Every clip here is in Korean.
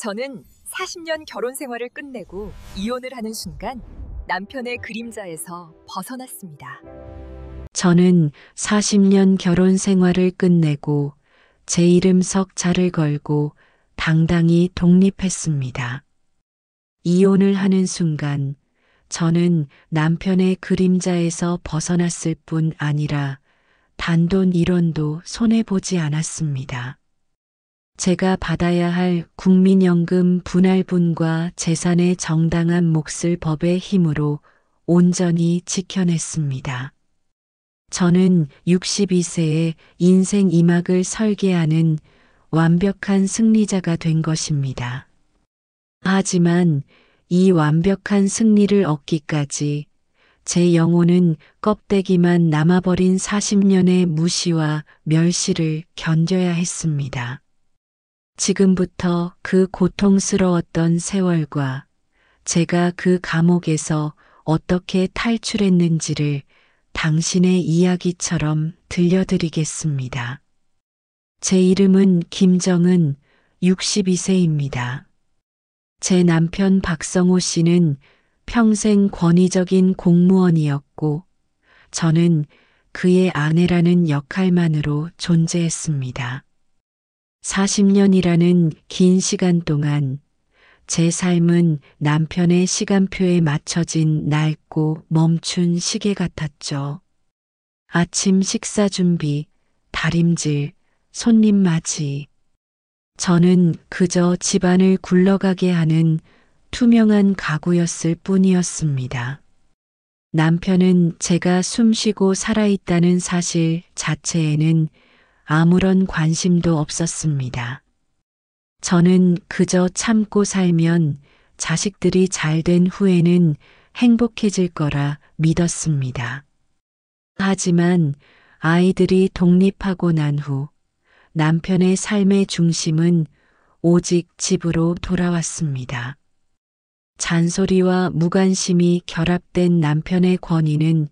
저는 40년 결혼 생활을 끝내고 이혼을 하는 순간 남편의 그림자에서 벗어났습니다. 저는 40년 결혼 생활을 끝내고 제 이름 석자를 걸고 당당히 독립했습니다. 이혼을 하는 순간 저는 남편의 그림자에서 벗어났을 뿐 아니라 단돈 1원도 손해보지 않았습니다. 제가 받아야 할 국민연금 분할분과 재산의 정당한 몫을 법의 힘으로 온전히 지켜냈습니다. 저는 62세에 인생 2막을 설계하는 완벽한 승리자가 된 것입니다. 하지만 이 완벽한 승리를 얻기까지 제 영혼은 껍데기만 남아버린 40년의 무시와 멸시를 견뎌야 했습니다. 지금부터 그 고통스러웠던 세월과 제가 그 감옥에서 어떻게 탈출했는지를 당신의 이야기처럼 들려드리겠습니다. 제 이름은 김정은 62세입니다. 제 남편 박성호 씨는 평생 권위적인 공무원이었고 저는 그의 아내라는 역할만으로 존재했습니다. 40년이라는 긴 시간 동안 제 삶은 남편의 시간표에 맞춰진 낡고 멈춘 시계 같았죠. 아침 식사 준비, 다림질, 손님 맞이. 저는 그저 집안을 굴러가게 하는 투명한 가구였을 뿐이었습니다. 남편은 제가 숨쉬고 살아있다는 사실 자체에는 아무런 관심도 없었습니다. 저는 그저 참고 살면 자식들이 잘된 후에는 행복해질 거라 믿었습니다. 하지만 아이들이 독립하고 난 후 남편의 삶의 중심은 오직 집으로 돌아왔습니다. 잔소리와 무관심이 결합된 남편의 권위는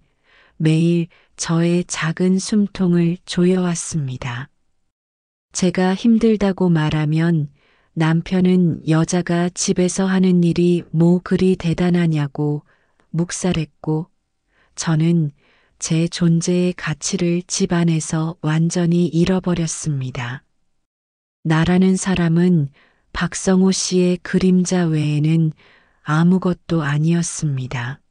매일 저의 작은 숨통을 조여왔습니다. 제가 힘들다고 말하면 남편은 여자가 집에서 하는 일이 뭐 그리 대단하냐고 묵살했고 저는 제 존재의 가치를 집안에서 완전히 잃어버렸습니다. 나라는 사람은 박성호 씨의 그림자 외에는 아무것도 아니었습니다.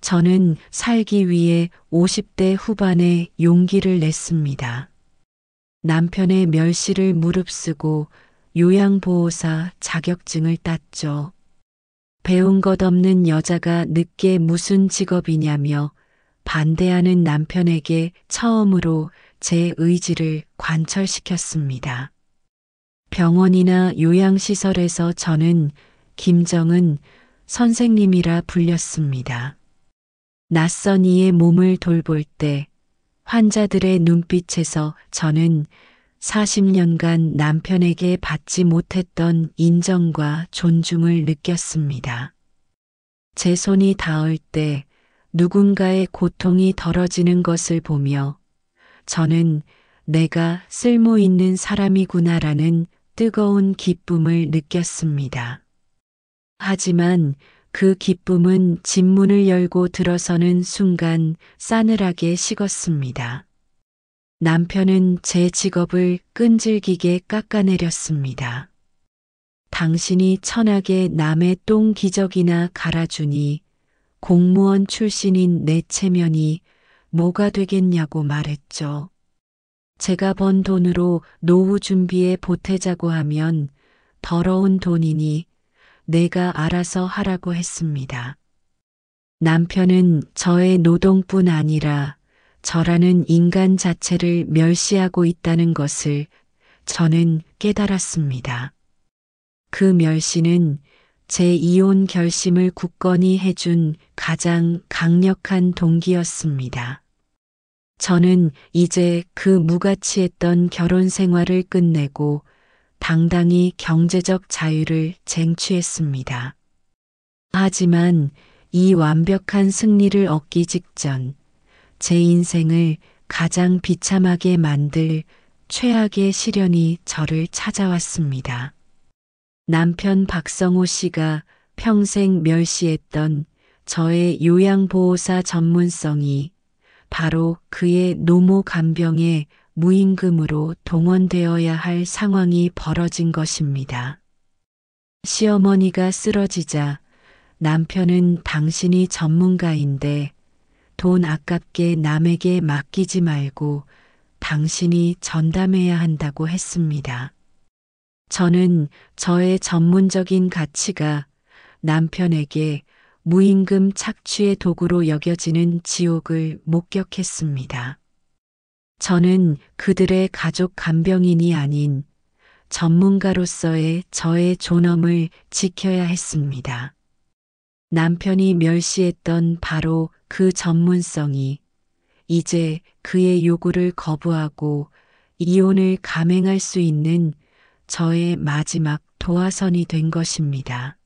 저는 살기 위해 50대 후반에 용기를 냈습니다. 남편의 멸시를 무릅쓰고 요양보호사 자격증을 땄죠. 배운 것 없는 여자가 늦게 무슨 직업이냐며 반대하는 남편에게 처음으로 제 의지를 관철시켰습니다. 병원이나 요양시설에서 저는 김정은 선생님이라 불렸습니다. 낯선 이의 몸을 돌볼 때 환자들의 눈빛에서 저는 40년간 남편에게 받지 못했던 인정과 존중을 느꼈습니다. 제 손이 닿을 때 누군가의 고통이 덜어지는 것을 보며 저는 내가 쓸모 있는 사람이구나라는 뜨거운 기쁨을 느꼈습니다. 하지만 그 기쁨은 집문을 열고 들어서는 순간 싸늘하게 식었습니다. 남편은 제 직업을 끈질기게 깎아내렸습니다. 당신이 천하게 남의 똥 기저귀나 갈아주니 공무원 출신인 내 체면이 뭐가 되겠냐고 말했죠. 제가 번 돈으로 노후 준비에 보태자고 하면 더러운 돈이니 내가 알아서 하라고 했습니다. 남편은 저의 노동뿐 아니라 저라는 인간 자체를 멸시하고 있다는 것을 저는 깨달았습니다. 그 멸시는 제 이혼 결심을 굳건히 해준 가장 강력한 동기였습니다. 저는 이제 그 무가치했던 결혼 생활을 끝내고 당당히 경제적 자유를 쟁취했습니다. 하지만 이 완벽한 승리를 얻기 직전 제 인생을 가장 비참하게 만들 최악의 시련이 저를 찾아왔습니다. 남편 박성호 씨가 평생 멸시했던 저의 요양보호사 전문성이 바로 그의 노모 간병에 무임금으로 동원되어야 할 상황이 벌어진 것입니다. 시어머니가 쓰러지자 남편은 당신이 전문가인데 돈 아깝게 남에게 맡기지 말고 당신이 전담해야 한다고 했습니다. 저는 저의 전문적인 가치가 남편에게 무임금 착취의 도구로 여겨지는 지옥을 목격했습니다. 저는 그들의 가족 간병인이 아닌 전문가로서의 저의 존엄을 지켜야 했습니다. 남편이 멸시했던 바로 그 전문성이 이제 그의 요구를 거부하고 이혼을 감행할 수 있는 저의 마지막 도화선이 된 것입니다.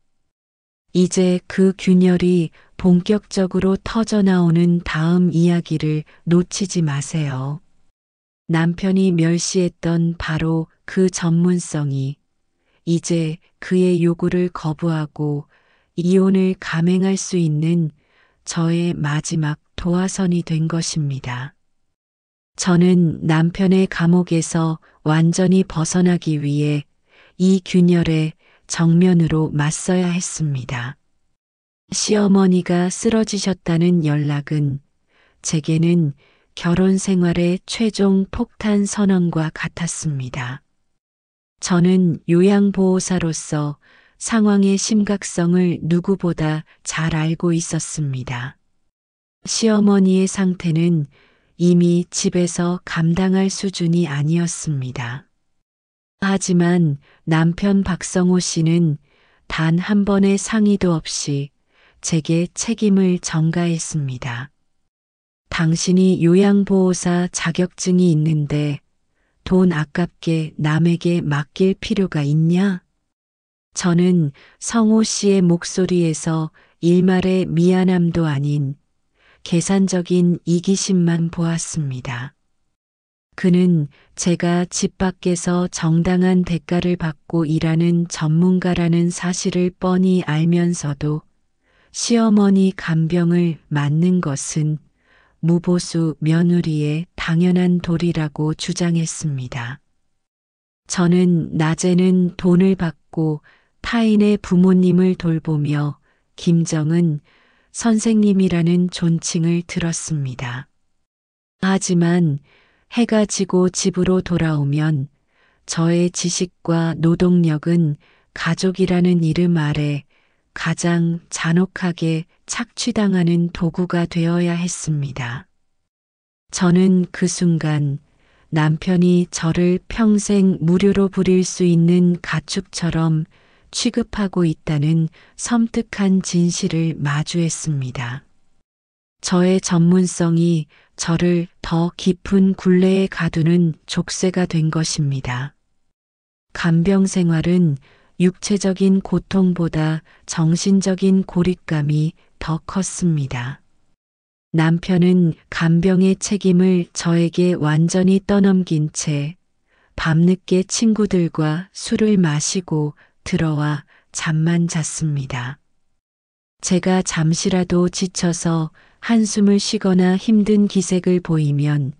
이제 그 균열이 본격적으로 터져나오는 다음 이야기를 놓치지 마세요. 남편이 멸시했던 바로 그 전문성이 이제 그의 요구를 거부하고 이혼을 감행할 수 있는 저의 마지막 도화선이 된 것입니다. 저는 남편의 감옥에서 완전히 벗어나기 위해 이 균열에 정면으로 맞서야 했습니다. 시어머니가 쓰러지셨다는 연락은 제게는 결혼 생활의 최종 폭탄 선언과 같았습니다. 저는 요양보호사로서 상황의 심각성을 누구보다 잘 알고 있었습니다. 시어머니의 상태는 이미 집에서 감당할 수준이 아니었습니다. 하지만 남편 박성호 씨는 단 한 번의 상의도 없이 제게 책임을 전가했습니다. 당신이 요양보호사 자격증이 있는데 돈 아깝게 남에게 맡길 필요가 있냐? 저는 성호 씨의 목소리에서 일말의 미안함도 아닌 계산적인 이기심만 보았습니다. 그는 제가 집 밖에서 정당한 대가를 받고 일하는 전문가라는 사실을 뻔히 알면서도 시어머니 간병을 맡는 것은 무보수 며느리의 당연한 도리라고 주장했습니다. 저는 낮에는 돈을 받고 타인의 부모님을 돌보며 김정은 선생님이라는 존칭을 들었습니다. 하지만 해가 지고 집으로 돌아오면 저의 지식과 노동력은 가족이라는 이름 아래 가장 잔혹하게 착취당하는 도구가 되어야 했습니다. 저는 그 순간 남편이 저를 평생 무료로 부릴 수 있는 가축처럼 취급하고 있다는 섬뜩한 진실을 마주했습니다. 저의 전문성이 저를 더 깊은 굴레에 가두는 족쇄가 된 것입니다. 간병 생활은 육체적인 고통보다 정신적인 고립감이 더 컸습니다. 남편은 간병의 책임을 저에게 완전히 떠넘긴 채 밤늦게 친구들과 술을 마시고 들어와 잠만 잤습니다. 제가 잠시라도 지쳐서 한숨을 쉬거나 힘든 기색을 보이면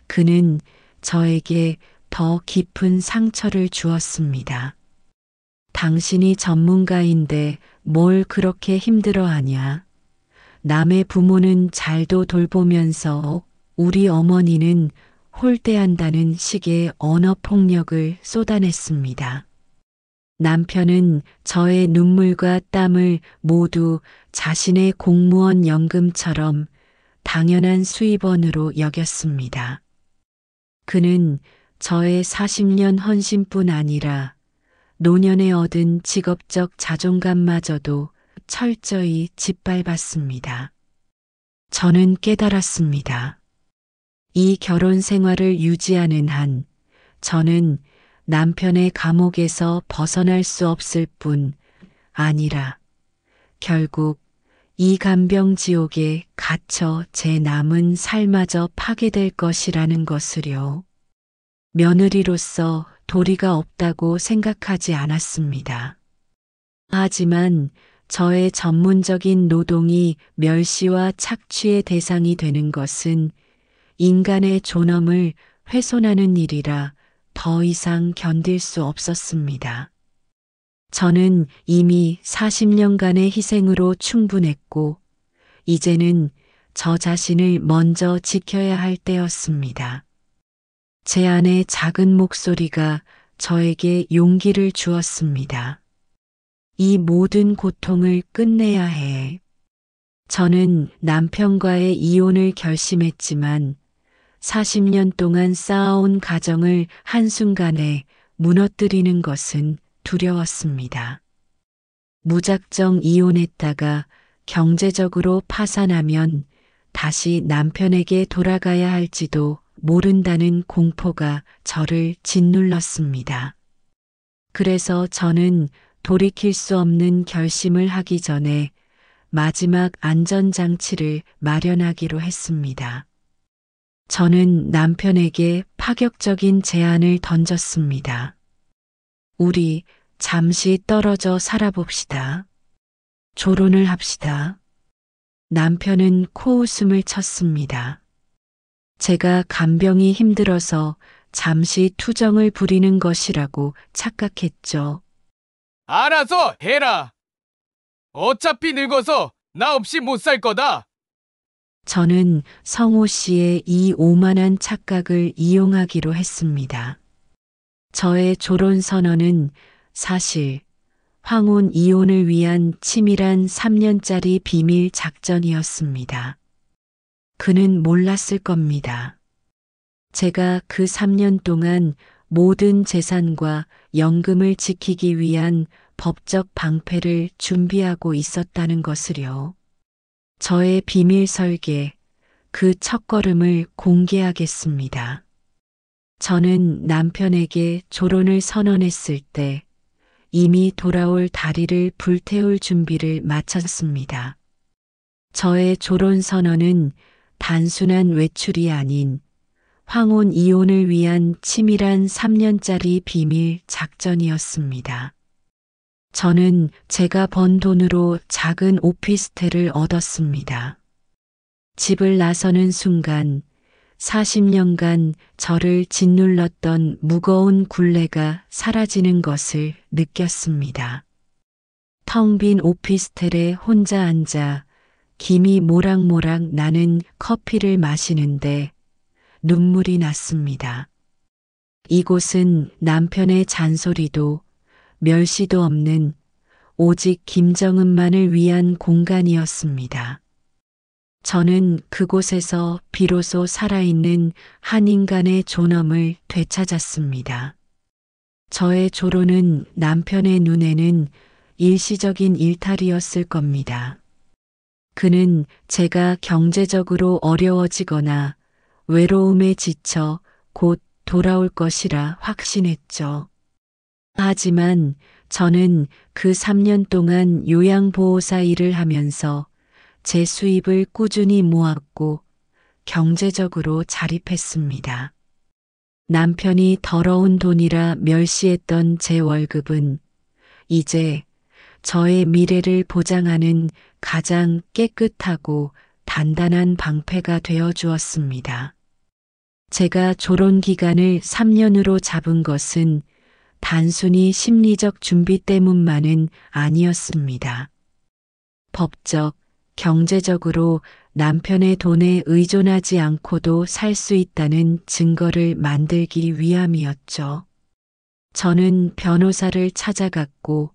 그는 저에게 더 깊은 상처를 주었습니다. 당신이 전문가인데 뭘 그렇게 힘들어하냐? 남의 부모는 잘도 돌보면서 우리 어머니는 홀대한다는 식의 언어폭력을 쏟아냈습니다. 남편은 저의 눈물과 땀을 모두 자신의 공무원 연금처럼 당연한 수입원으로 여겼습니다. 그는 저의 40년 헌신뿐 아니라 노년에 얻은 직업적 자존감마저도 철저히 짓밟았습니다. 저는 깨달았습니다. 이 결혼 생활을 유지하는 한 저는 남편의 감옥에서 벗어날 수 없을 뿐 아니라 결국 이 간병 지옥에 갇혀 제 남은 삶마저 파괴될 것이라는 것을요. 며느리로서 도리가 없다고 생각하지 않았습니다. 하지만 저의 전문적인 노동이 멸시와 착취의 대상이 되는 것은 인간의 존엄을 훼손하는 일이라 더 이상 견딜 수 없었습니다. 저는 이미 40년간의 희생으로 충분했고, 이제는 저 자신을 먼저 지켜야 할 때였습니다. 제 안의 작은 목소리가 저에게 용기를 주었습니다. 이 모든 고통을 끝내야 해. 저는 남편과의 이혼을 결심했지만 40년 동안 쌓아온 가정을 한순간에 무너뜨리는 것은 두려웠습니다. 무작정 이혼했다가 경제적으로 파산하면 다시 남편에게 돌아가야 할지도 모른다는 공포가 저를 짓눌렀습니다. 그래서 저는 돌이킬 수 없는 결심을 하기 전에 마지막 안전장치를 마련하기로 했습니다. 저는 남편에게 파격적인 제안을 던졌습니다. 우리 잠시 떨어져 살아봅시다. 조론을 합시다. 남편은 코웃음을 쳤습니다. 제가 간병이 힘들어서 잠시 투정을 부리는 것이라고 착각했죠. 알아서 해라. 어차피 늙어서 나 없이 못 살 거다. 저는 성호 씨의 이 오만한 착각을 이용하기로 했습니다. 저의 조론 선언은 사실 황혼 이혼을 위한 치밀한 3년짜리 비밀 작전이었습니다. 그는 몰랐을 겁니다. 제가 그 3년 동안 모든 재산과 연금을 지키기 위한 법적 방패를 준비하고 있었다는 것을요. 저의 비밀 설계, 그 첫걸음을 공개하겠습니다. 저는 남편에게 조론을 선언했을 때 이미 돌아올 다리를 불태울 준비를 마쳤습니다. 저의 조론 선언은 단순한 외출이 아닌 황혼 이혼을 위한 치밀한 3년짜리 비밀 작전이었습니다. 저는 제가 번 돈으로 작은 오피스텔을 얻었습니다. 집을 나서는 순간 40년간 저를 짓눌렀던 무거운 굴레가 사라지는 것을 느꼈습니다. 텅 빈 오피스텔에 혼자 앉아 김이 모락모락 나는 커피를 마시는데 눈물이 났습니다. 이곳은 남편의 잔소리도 멸시도 없는 오직 김정은만을 위한 공간이었습니다. 저는 그곳에서 비로소 살아있는 한 인간의 존엄을 되찾았습니다. 저의 조론은 남편의 눈에는 일시적인 일탈이었을 겁니다. 그는 제가 경제적으로 어려워지거나 외로움에 지쳐 곧 돌아올 것이라 확신했죠. 하지만 저는 그 3년 동안 요양보호사 일을 하면서 제 수입을 꾸준히 모았고 경제적으로 자립했습니다. 남편이 더러운 돈이라 멸시했던 제 월급은 이제 저의 미래를 보장하는 가장 깨끗하고 단단한 방패가 되어 주었습니다. 제가 조론 기간을 3년으로 잡은 것은 단순히 심리적 준비 때문만은 아니었습니다. 법적, 경제적으로 남편의 돈에 의존하지 않고도 살 수 있다는 증거를 만들기 위함이었죠. 저는 변호사를 찾아갔고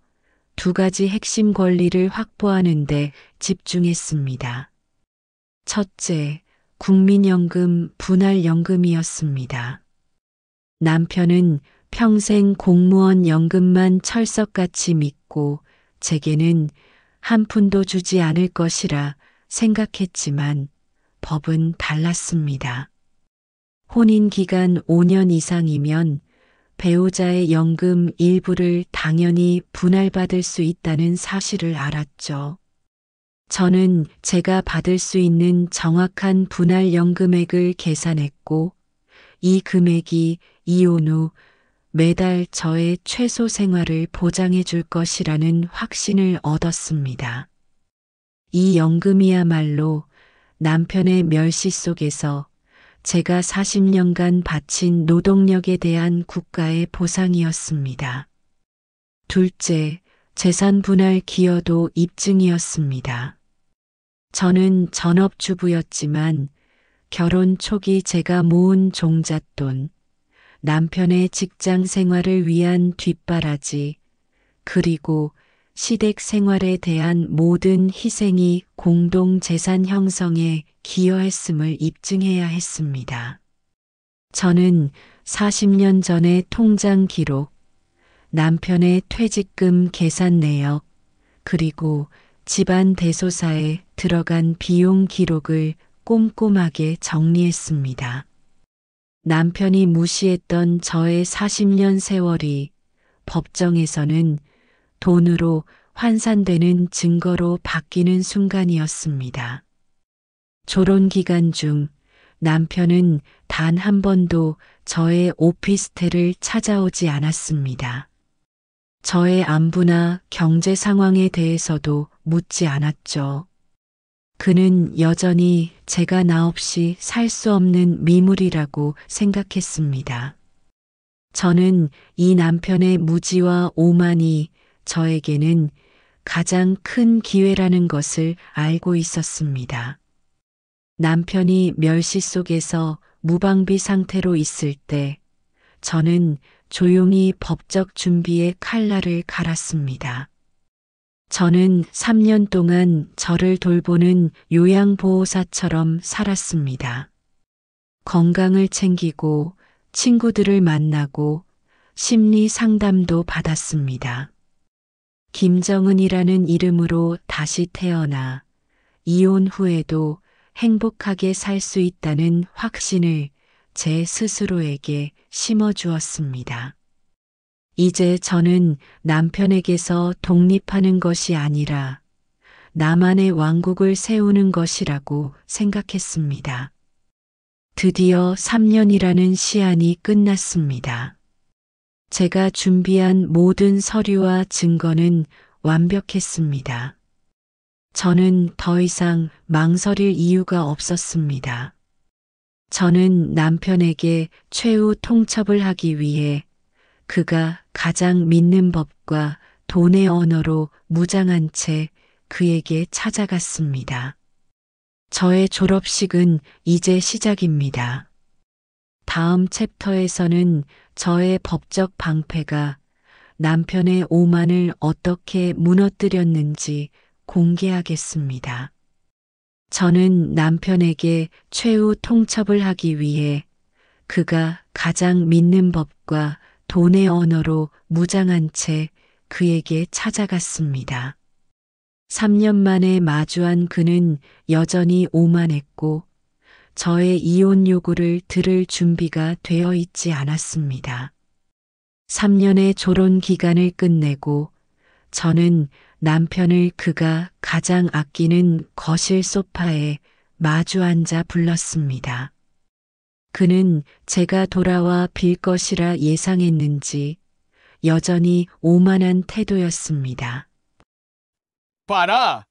2가지 핵심 권리를 확보하는 데 집중했습니다. 첫째, 국민연금 분할연금이었습니다. 남편은 평생 공무원 연금만 철석같이 믿고 제게는 한 푼도 주지 않을 것이라 생각했지만 법은 달랐습니다. 혼인 기간 5년 이상이면 배우자의 연금 일부를 당연히 분할받을 수 있다는 사실을 알았죠. 저는 제가 받을 수 있는 정확한 분할연금액을 계산했고 이 금액이 이혼 후 매달 저의 최소 생활을 보장해 줄 것이라는 확신을 얻었습니다. 이 연금이야말로 남편의 멸시 속에서 제가 40년간 바친 노동력에 대한 국가의 보상이었습니다. 둘째, 재산 분할 기여도 입증이었습니다. 저는 전업주부였지만 결혼 초기 제가 모은 종잣돈, 남편의 직장 생활을 위한 뒷바라지, 그리고 시댁 생활에 대한 모든 희생이 공동 재산 형성에 기여했음을 입증해야 했습니다. 저는 40년 전의 통장 기록, 남편의 퇴직금 계산 내역, 그리고 집안 대소사에 들어간 비용 기록을 꼼꼼하게 정리했습니다. 남편이 무시했던 저의 40년 세월이 법정에서는 돈으로 환산되는 증거로 바뀌는 순간이었습니다. 졸혼 기간 중 남편은 단 한 번도 저의 오피스텔을 찾아오지 않았습니다. 저의 안부나 경제 상황에 대해서도 묻지 않았죠. 그는 여전히 제가 나 없이 살 수 없는 미물이라고 생각했습니다. 저는 이 남편의 무지와 오만이 저에게는 가장 큰 기회라는 것을 알고 있었습니다. 남편이 멸시 속에서 무방비 상태로 있을 때 저는 조용히 법적 준비의 칼날을 갈았습니다. 저는 3년 동안 저를 돌보는 요양보호사처럼 살았습니다. 건강을 챙기고 친구들을 만나고 심리 상담도 받았습니다. 김정은이라는 이름으로 다시 태어나 이혼 후에도 행복하게 살 수 있다는 확신을 제 스스로에게 심어주었습니다. 이제 저는 남편에게서 독립하는 것이 아니라 나만의 왕국을 세우는 것이라고 생각했습니다. 드디어 3년이라는 시한이 끝났습니다. 제가 준비한 모든 서류와 증거는 완벽했습니다. 저는 더 이상 망설일 이유가 없었습니다. 저는 남편에게 최후 통첩을 하기 위해 그가 가장 믿는 법과 돈의 언어로 무장한 채 그에게 찾아갔습니다. 저의 졸업식은 이제 시작입니다. 다음 챕터에서는 저의 법적 방패가 남편의 오만을 어떻게 무너뜨렸는지 공개하겠습니다. 저는 남편에게 최후 통첩을 하기 위해 그가 가장 믿는 법과 돈의 언어로 무장한 채 그에게 찾아갔습니다. 3년 만에 마주한 그는 여전히 오만했고 저의 이혼 요구를 들을 준비가 되어 있지 않았습니다. 3년의 졸혼 기간을 끝내고 저는 남편을 그가 가장 아끼는 거실 소파에 마주 앉아 불렀습니다. 그는 제가 돌아와 빌 것이라 예상했는지 여전히 오만한 태도였습니다. 봐라!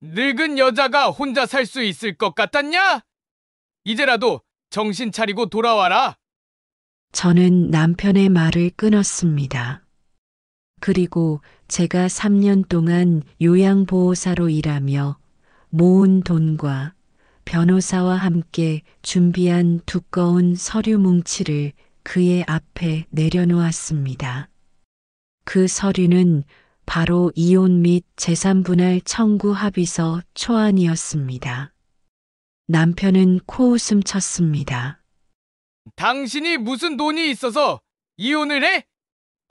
늙은 여자가 혼자 살 수 있을 것 같았냐? 이제라도 정신 차리고 돌아와라! 저는 남편의 말을 끊었습니다. 그리고 제가 3년 동안 요양보호사로 일하며 모은 돈과 변호사와 함께 준비한 두꺼운 서류 뭉치를 그의 앞에 내려놓았습니다. 그 서류는 바로 이혼 및 재산분할 청구 합의서 초안이었습니다. 남편은 코웃음 쳤습니다. 당신이 무슨 돈이 있어서 이혼을 해?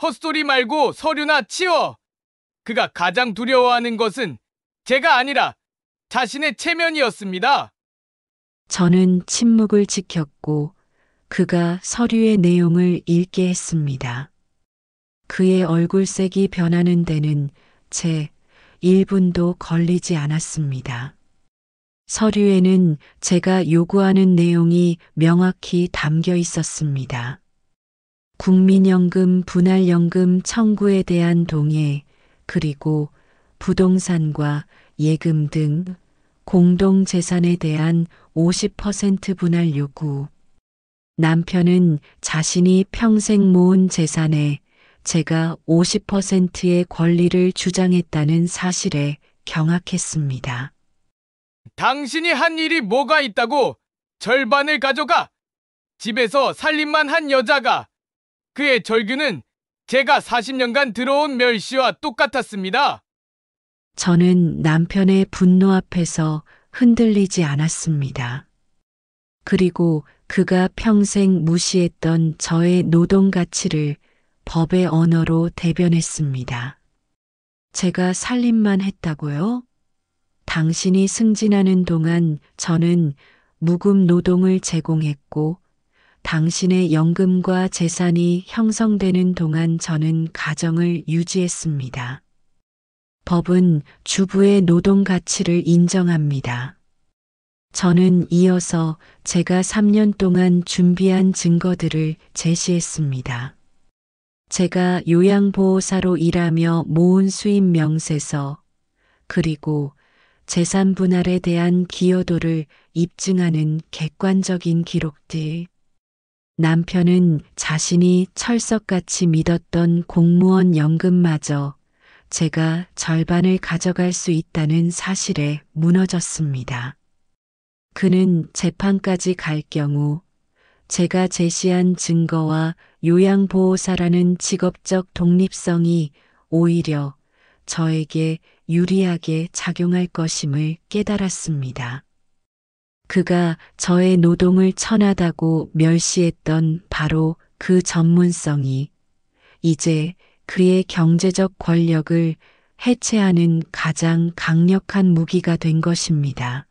헛소리 말고 서류나 치워! 그가 가장 두려워하는 것은 제가 아니라 자신의 체면이었습니다. 저는 침묵을 지켰고 그가 서류의 내용을 읽게 했습니다. 그의 얼굴색이 변하는 데는 채 1분도 걸리지 않았습니다. 서류에는 제가 요구하는 내용이 명확히 담겨 있었습니다. 국민연금 분할연금 청구에 대한 동의, 그리고 부동산과 예금 등 공동재산에 대한 50% 분할 요구. 남편은 자신이 평생 모은 재산에 제가 50%의 권리를 주장했다는 사실에 경악했습니다. 당신이 한 일이 뭐가 있다고 절반을 가져가? 집에서 살림만 한 여자가 그의 절규는 제가 40년간 들어온 멸시와 똑같았습니다. 저는 남편의 분노 앞에서 흔들리지 않았습니다. 그리고 그가 평생 무시했던 저의 노동 가치를 법의 언어로 대변했습니다. 제가 살림만 했다고요? 당신이 승진하는 동안 저는 무급 노동을 제공했고, 당신의 연금과 재산이 형성되는 동안 저는 가정을 유지했습니다. 법은 주부의 노동 가치를 인정합니다. 저는 이어서 제가 3년 동안 준비한 증거들을 제시했습니다. 제가 요양보호사로 일하며 모은 수입 명세서, 그리고 재산 분할에 대한 기여도를 입증하는 객관적인 기록들. 남편은 자신이 철석같이 믿었던 공무원 연금마저 제가 절반을 가져갈 수 있다는 사실에 무너졌습니다. 그는 재판까지 갈 경우 제가 제시한 증거와 요양보호사라는 직업적 독립성이 오히려 저에게 유리하게 작용할 것임을 깨달았습니다. 그가 저의 노동을 천하다고 멸시했던 바로 그 전문성이 이제 그의 경제적 권력을 해체하는 가장 강력한 무기가 된 것입니다.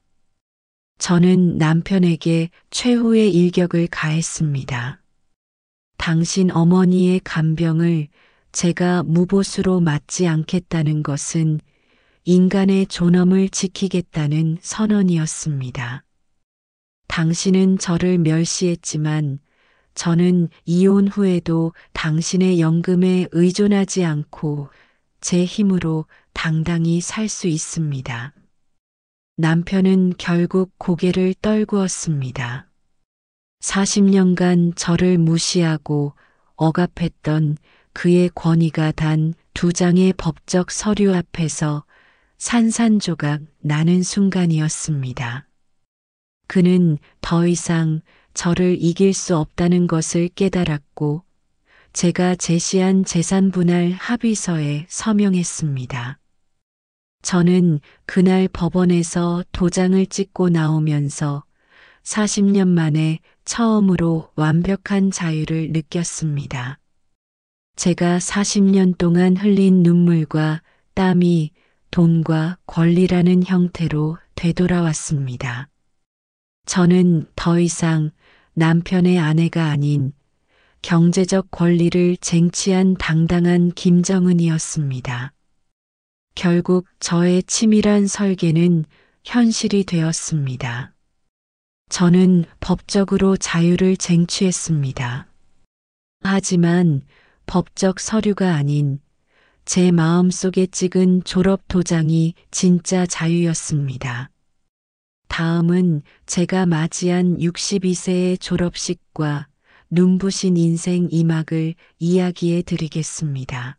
저는 남편에게 최후의 일격을 가했습니다. 당신 어머니의 간병을 제가 무보수로 맞지 않겠다는 것은 인간의 존엄을 지키겠다는 선언이었습니다. 당신은 저를 멸시했지만 저는 이혼 후에도 당신의 연금에 의존하지 않고 제 힘으로 당당히 살 수 있습니다. 남편은 결국 고개를 떨구었습니다. 40년간 저를 무시하고 억압했던 그의 권위가 단 2장의 법적 서류 앞에서 산산조각 나는 순간이었습니다. 그는 더 이상 저를 이길 수 없다는 것을 깨달았고 제가 제시한 재산 분할 합의서에 서명했습니다. 저는 그날 법원에서 도장을 찍고 나오면서 40년 만에 처음으로 완벽한 자유를 느꼈습니다. 제가 40년 동안 흘린 눈물과 땀이 돈과 권리라는 형태로 되돌아왔습니다. 저는 더 이상 남편의 아내가 아닌 경제적 권리를 쟁취한 당당한 김정은이었습니다. 결국 저의 치밀한 설계는 현실이 되었습니다. 저는 법적으로 자유를 쟁취했습니다. 하지만 법적 서류가 아닌 제 마음속에 찍은 졸업 도장이 진짜 자유였습니다. 다음은 제가 맞이한 62세의 졸업식과 눈부신 인생 2막을 이야기해 드리겠습니다.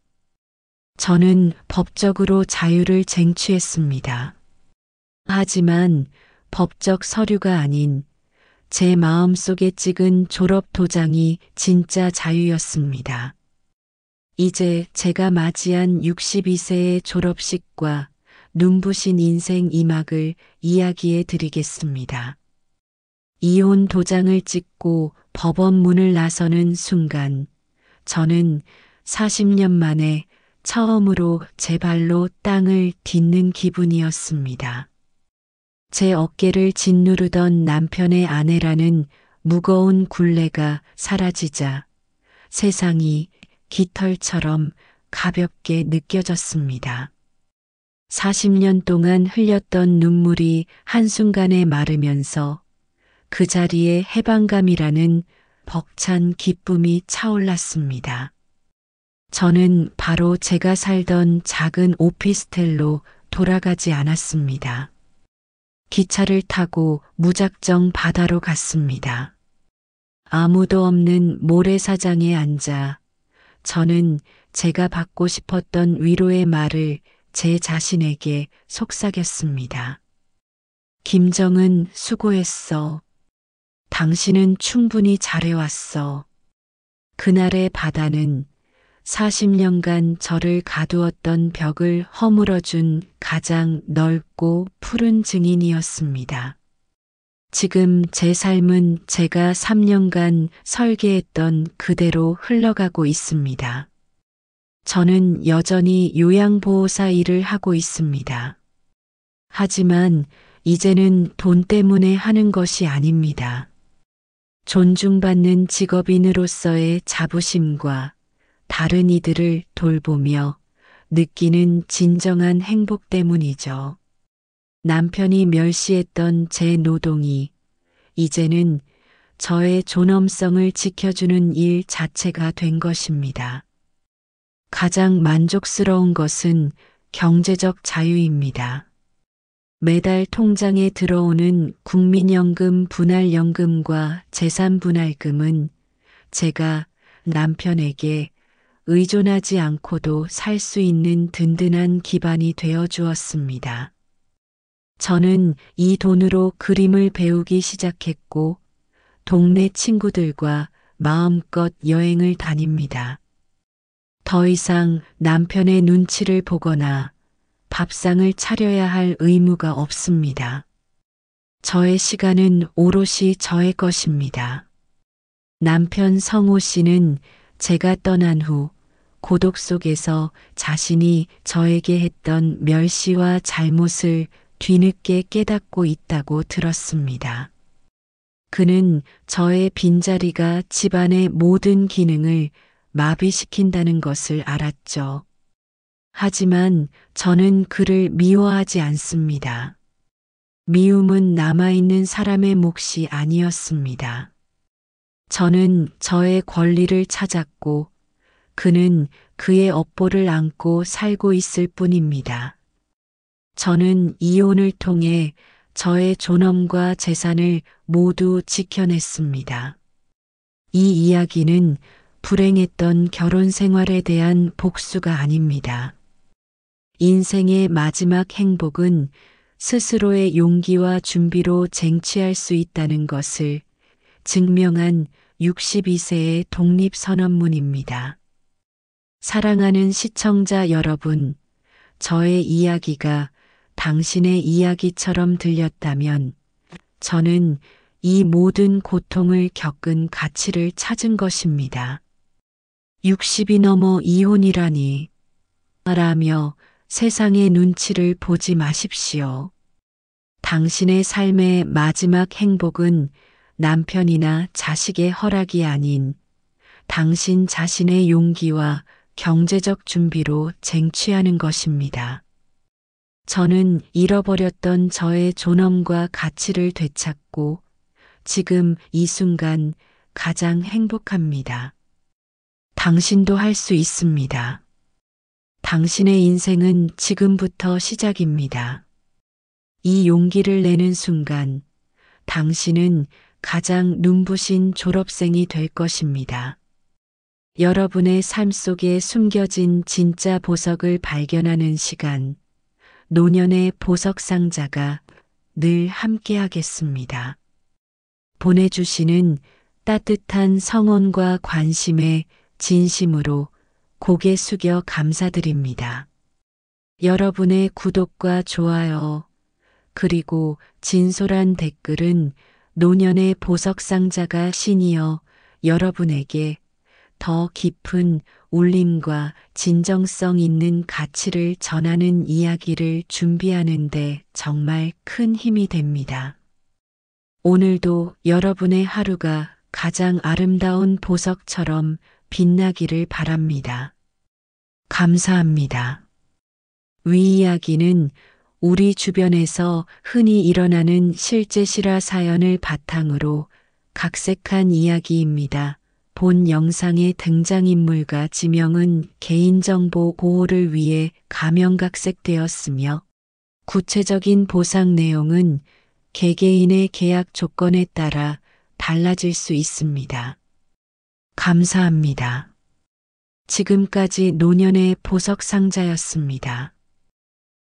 저는 법적으로 자유를 쟁취했습니다. 하지만 법적 서류가 아닌 제 마음속에 찍은 졸업 도장이 진짜 자유였습니다. 이제 제가 맞이한 62세의 졸업식과 눈부신 인생 2막을 이야기해 드리겠습니다. 이혼 도장을 찍고 법원 문을 나서는 순간 저는 40년 만에 처음으로 제 발로 땅을 딛는 기분이었습니다. 제 어깨를 짓누르던 남편의 아내라는 무거운 굴레가 사라지자 세상이 깃털처럼 가볍게 느껴졌습니다. 40년 동안 흘렸던 눈물이 한순간에 마르면서 그 자리에 해방감이라는 벅찬 기쁨이 차올랐습니다. 저는 바로 제가 살던 작은 오피스텔로 돌아가지 않았습니다. 기차를 타고 무작정 바다로 갔습니다. 아무도 없는 모래사장에 앉아 저는 제가 받고 싶었던 위로의 말을 제 자신에게 속삭였습니다. 김정은, 수고했어. 당신은 충분히 잘해왔어. 그날의 바다는 40년간 저를 가두었던 벽을 허물어준 가장 넓고 푸른 증인이었습니다. 지금 제 삶은 제가 3년간 설계했던 그대로 흘러가고 있습니다. 저는 여전히 요양보호사 일을 하고 있습니다. 하지만 이제는 돈 때문에 하는 것이 아닙니다. 존중받는 직업인으로서의 자부심과 다른 이들을 돌보며 느끼는 진정한 행복 때문이죠. 남편이 멸시했던 제 노동이 이제는 저의 존엄성을 지켜주는 일 자체가 된 것입니다. 가장 만족스러운 것은 경제적 자유입니다. 매달 통장에 들어오는 국민연금 분할연금과 재산분할금은 제가 남편에게 의존하지 않고도 살 수 있는 든든한 기반이 되어 주었습니다. 저는 이 돈으로 그림을 배우기 시작했고 동네 친구들과 마음껏 여행을 다닙니다. 더 이상 남편의 눈치를 보거나 밥상을 차려야 할 의무가 없습니다. 저의 시간은 오롯이 저의 것입니다. 남편 성호 씨는 제가 떠난 후 고독 속에서 자신이 저에게 했던 멸시와 잘못을 뒤늦게 깨닫고 있다고 들었습니다. 그는 저의 빈자리가 집안의 모든 기능을 마비시킨다는 것을 알았죠. 하지만 저는 그를 미워하지 않습니다. 미움은 남아있는 사람의 몫이 아니었습니다. 저는 저의 권리를 찾았고 그는 그의 업보를 안고 살고 있을 뿐입니다. 저는 이혼을 통해 저의 존엄과 재산을 모두 지켜냈습니다. 이 이야기는 불행했던 결혼 생활에 대한 복수가 아닙니다. 인생의 마지막 행복은 스스로의 용기와 준비로 쟁취할 수 있다는 것을 증명한 62세의 독립선언문입니다. 사랑하는 시청자 여러분, 저의 이야기가 당신의 이야기처럼 들렸다면 저는 이 모든 고통을 겪은 가치를 찾은 것입니다. 60이 넘어 이혼이라니 라며 세상의 눈치를 보지 마십시오. 당신의 삶의 마지막 행복은 남편이나 자식의 허락이 아닌 당신 자신의 용기와 경제적 준비로 쟁취하는 것입니다. 저는 잃어버렸던 저의 존엄과 가치를 되찾고 지금 이 순간 가장 행복합니다. 당신도 할 수 있습니다. 당신의 인생은 지금부터 시작입니다. 이 용기를 내는 순간 당신은 가장 눈부신 졸업생이 될 것입니다. 여러분의 삶 속에 숨겨진 진짜 보석을 발견하는 시간, 노년의 보석 상자가 늘 함께하겠습니다. 보내주시는 따뜻한 성원과 관심에 진심으로 고개 숙여 감사드립니다. 여러분의 구독과 좋아요, 그리고 진솔한 댓글은 노년의 보석 상자가 신이어 여러분에게 더 깊은 울림과 진정성 있는 가치를 전하는 이야기를 준비하는데 정말 큰 힘이 됩니다. 오늘도 여러분의 하루가 가장 아름다운 보석처럼 빛나기를 바랍니다. 감사합니다. 위 이야기는 우리 주변에서 흔히 일어나는 실제 실화 사연을 바탕으로 각색한 이야기입니다. 본 영상의 등장인물과 지명은 개인정보 보호를 위해 가명각색되었으며 구체적인 보상 내용은 개개인의 계약 조건에 따라 달라질 수 있습니다. 감사합니다. 지금까지 노년의 보석 상자였습니다.